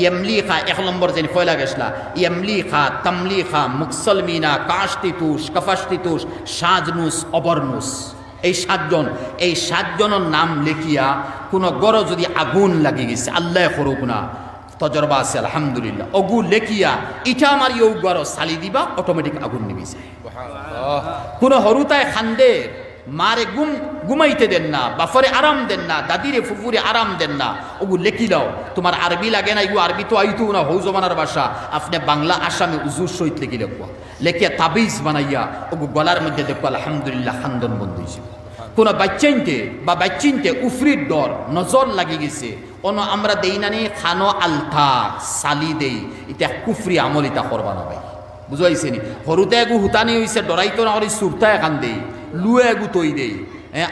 ইয়ামলিখা 1 নম্বর যেন ফয়লা গেছলা ইয়ামলিখা তামলিখা মুকসলমিনা কাশতিতুস কাফাশতিতুস সাজনুস অবরনুস এই 7 জনের নাম লেখিয়া কোনো গড় যদি আগুন লাগি গেছে আল্লাহ করুক না তজরবা আছে আলহামদুলিল্লাহ অগু লেখিয়া ইটা আমার ইউ গড় সালি দিবা অটোমেটিক আগুন নিবি যায় কোনো হরুতায় খান্দে মারে ঘুমাইতে দেন না বাফরে আরাম দেন না দাদিরে ফুফুরে আরাম দেন না ওগু লেখি দাও তোমার আরবি লাগে না এগু আরবি তো আইতো না হৌ জমানার ভাষা আপনি বাংলা আসামে উজুর সহিত লেখি লেখবা লেখিয়া তাবিজ বানাইয়া ওগু গলার মধ্যে দেখবো আলহামদুলিল্লাহ খান্দন বন্ধ হয়েছে কোনো বাচ্চিনতে উফরির ডর নজর লাগি গেছে অন্য আমরা দেই না নি খানো আলথা সালি দেই এটা কুফরি আমল এটা করবা না ভাই বুঝাইছে নি সৰুতে এগু হুতানি হয়েছে ডরাইতো না করে সুরতা এখান দেই লুয়ে এগু তৈ দেই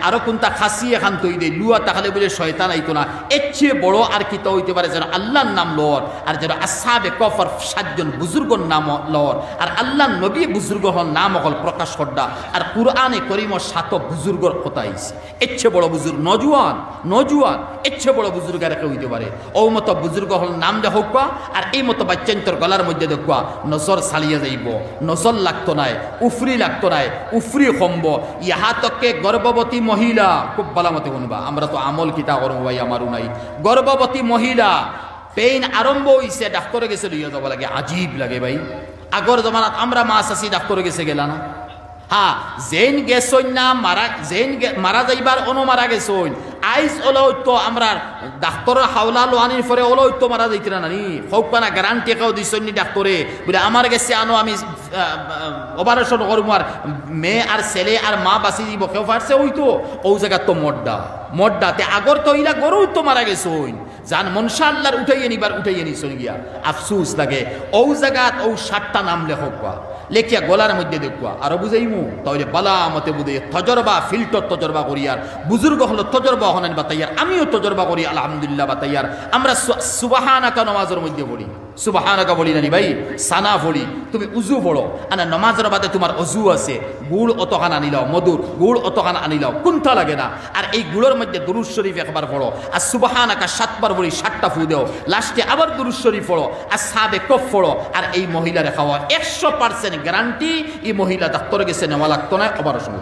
আরো কোনটা খাসি এখান তৈ দেই লুয়া তাহলে বলে শয়তান আইতো না এর চেয়ে বড় আর কি তো হইতে পারে যেন আল্লাহর নাম লর আর যেন আসহাবে কফর 7 জন বুজুর্গর নাম লর আর আল্লাহ নবী বুজুর্গ হল নাম হল প্রকাশ করডা আর কুরআনে করিম 7 বুজুর্গর কথা আইছে এর চেয়ে বড় বুজুর্গ নজুয়ান এর চেয়ে বড় বুজুর্গ আর হইতে পারে ও মতো বুজুর্গ হল নাম দে হোকা আর এই মতো বাচ্চান্তর গলার মধ্যে দেখবা নজর সালিয়ে যাইব নজর লাগতো নাই উফরি কমব ইহা তককে গর্ভবতী মহিলা খুব বালামতে শুনবা আমরা তো আমল কিতা করবো ভাই আমারও নাই গর্ভবতী মহিলা পেইন আরম্ভ হইছে ডাক্তারে গেছে লইয়া যাব লাগে আজীব লাগে ভাই আগর জমানাত আমরা মা চাচি ডাক্তারে গেছে গেলা না হ্যাঁ জেন গেছইন না মারা যাইবার মারা গেছইন আইস ওলো তো আমরা ডাক্তারের হাওলা লোয়ানির পরে ওলো তো মারা যাইতে না নি হোক না গ্যারান্টি কেউ দিছইন নি ডাক্তারে বলে আমার গেছে আনো আমি অপারেশন করবো আর মেয়ে আর ছেলে আর মা বাঁচি দিব কেউ পারছে ওই তো ও জায়গা তো মড্ডা তে আগর তো ইলা গরু তো মারা গেছইন জান মনসা আল্লাহর উঠাইয়ে নিছইন গিয়া আফসুস লাগে ও জায়গাত ও 7টা নাম লেখবা লেখিয়া গলার মধ্যে দেখবা আর বুঝাইমু তাহলে বালা মতে বুঝে তজরবা ফিল্টার তজরবা করি আর বুজুর্গ হলো তজরবা হনান বাতাইয়ার আমিও তজরবা করি আলহামদুলিল্লাহ বাতাইয়ার আমরা সুবহানাকা নামাজের মধ্যে পড়ি সুবহানাকা বলি না ভাই সানা পড়ি তুমি উজু পড়ো আনা নামাজের বাদে তোমার অজু আছে গুড় অতখান আনিলাও মধুর গুড় অতখান আনিলাও কোনটা লাগে না আর এই গুড়ের মধ্যে দুরূদ শরীফ একবার পড়ো আর সুবহানাকা 7 বার বলি 7টা ফু দাও লাস্টে আবার দুরূদ শরীফ পড়ো আর সাবে কফ পড়ো আর এই মহিলারে খাওয়া 100% গ্যারান্টি এই মহিলা ডাক্তারে গেছে নেওয়া লাগতো না অপারেশন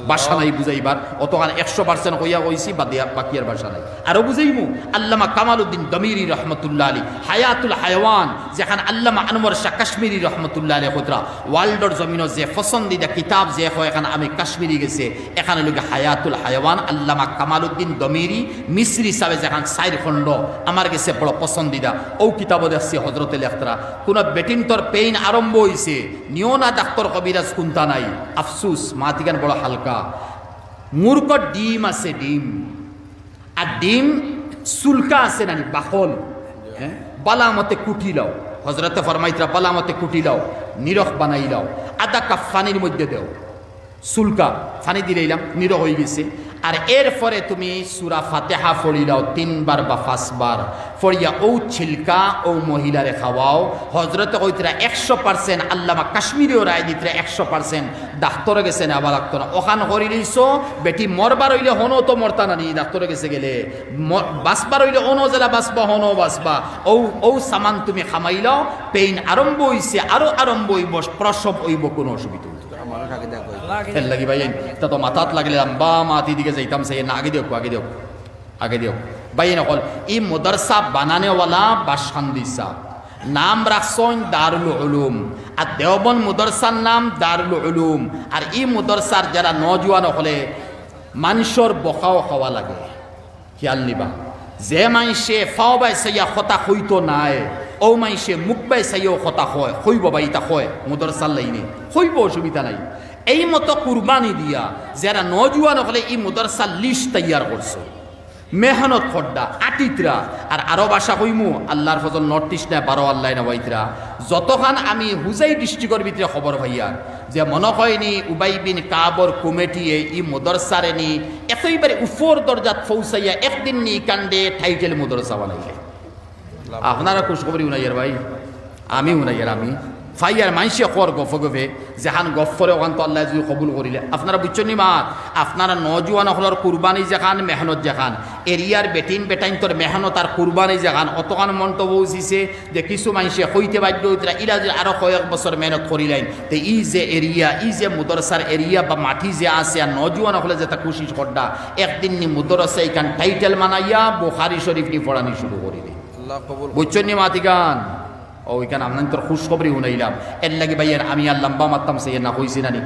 বাসা নাই বুঝাইবার অতখান 100% কইয়া কইছি বাকি আর বাসা নাই আরো বুঝাইমু আল্লামা কামালউদ্দিন দমিরি রহমতুল্লাহ আলী হায়াতুল হায়াওয়ান যেখানে আল্লামা আনোয়ার শাহ কাশ্মীরি রহমতুল্লাহ আলী খোদরা ওয়ার্ল্ডর জমিন যে পছন্দিদা কিতাব যে হয় এখানে আমি কাশ্মীরি গেছে এখানে লোক হায়াতুল হায়াওয়ান আল্লামা কামালউদ্দিন দমিরি মিসরি সাহেব যেখানে 4 খণ্ড আমার গেছে বড় পছন্দিদা ও কিতাব দেখছি হজরতে লেখতরা কোন বেটিনতর পেইন আরম্ভ হইছে নিও না ডাক্তার কবিরাজ কুন্তা নাই আফসুস মাতিগান বড় হালকা মূর্খ ডিম আছে ডিম আর ডিম সুলকা আছে নানি বাখল বালামতে কুটি লাও হজরতে ফরমাইতরা বালামতে কুটি লাও নিরখ বানাই লাও আধা কাপ পানির মধ্যে দেও সুলকা পানি দিলাম নিরখ হয়ে গেছে আর এরপরে তুমি সূরা ফাতিহা পড়িলাও 3 বার বা 5 বার পড়িয়া ও ছিলকা ও মহিলারে খাওয়াও হজরতে কইতরা 100% আল্লামা কাশ্মীরিও রায় দিতরা 100% ডাক্তারে গেছে না আবার লাগতো না ওখান করি লইছো বেটি মরবার হইলে হনো তো মরতা না নি ডাক্তারে গেছে গেলে বাসবার হইলে অনো জেলা বাসবা হনো বাসবা ও সামান তুমি খামাইলাও পেইন আরম্ভ হইছে আরো আরম্ভ হইব প্রসব হইব কোনো অসুবিধা লাগি ভাই তা তো মাথাত লাগলে লম্বা মাতি দিকে যাইতাম সে না আগে দিও ভাই নকল এই মাদ্রাসা বানানেওয়ালা বাসখান্দিসা নাম রাখছেন দারুল উলুম আর দেওবন মাদ্রাসার নাম দারুল উলুম আর এই মাদ্রাসার যারা নজওয়ান হলে মানুষের বকাও খাওয়া লাগে খেয়াল নিবা যে মানুষে ফাও বাই সাইয়া কথা হইতো নাই ও মানুষে মুখ বাই সাইয়াও কথা হয় হইব বা ইতা হয় মাদ্রাসার লাইনে হইব অসুবিধা নাই এই মতো কুরবানি দিয়া যারা নজওয়ান হলে এই মাদ্রাসার লিস্ট তৈয়ার করছে মেহনত খড্ডা আটিতরা আর আরো বাসা কইমু আল্লাহর ফজল নর্থ ইস্ট না 12 আল্লাহ না বাইতরা যতখান আমি হুজাই ডিস্ট্রিক্টর ভিতরে খবর ভাইয়া যে মনে হয়নি উবাই বিন কাবর কমিটি এই মাদ্রাসারে নি এতইবারে উপর দরজাত পৌঁছাইয়া একদিন নি কান্দে টাইটেল মাদ্রাসা বানাইলে আপনারা খুশখবরি উনাইয়ার ভাই আমি উনাইয়ার আমি ফাইয়ার মাইসে খর গফ গফে যেখান গফ করে ওখান তো আল্লাহ যদি কবুল করিলে আপনারা বুঝছেন নি মা আপনারা নজওয়ান হলর কুরবানি যেখান মেহনত যেখান এরিয়ার বেটিন বেটাইন তোর মেহনত আর কুরবানি যেখান অতখান মন্তব্য উচিছে যে কিছু মানুষে হইতে বাধ্য হইতে ইরা যে আরো কয়েক বছর মেহনত করিলেন তো ই যে এরিয়া ই যে মুদরসার এরিয়া বা মাটি যে আছে আর নজওয়ান হলে যে তা কোশিশ করডা একদিন নি মুদরসা এখান টাইটেল মানাইয়া বুখারী শরীফ নি পড়ানি শুরু করিলে বুঝছেন নি মাতিগান ওইখানে আপনার তোর খুশখবরি শুনাইলাম এর লাগে ভাইয়ের আমি আর লম্বা মারতাম সে না কইছি না নি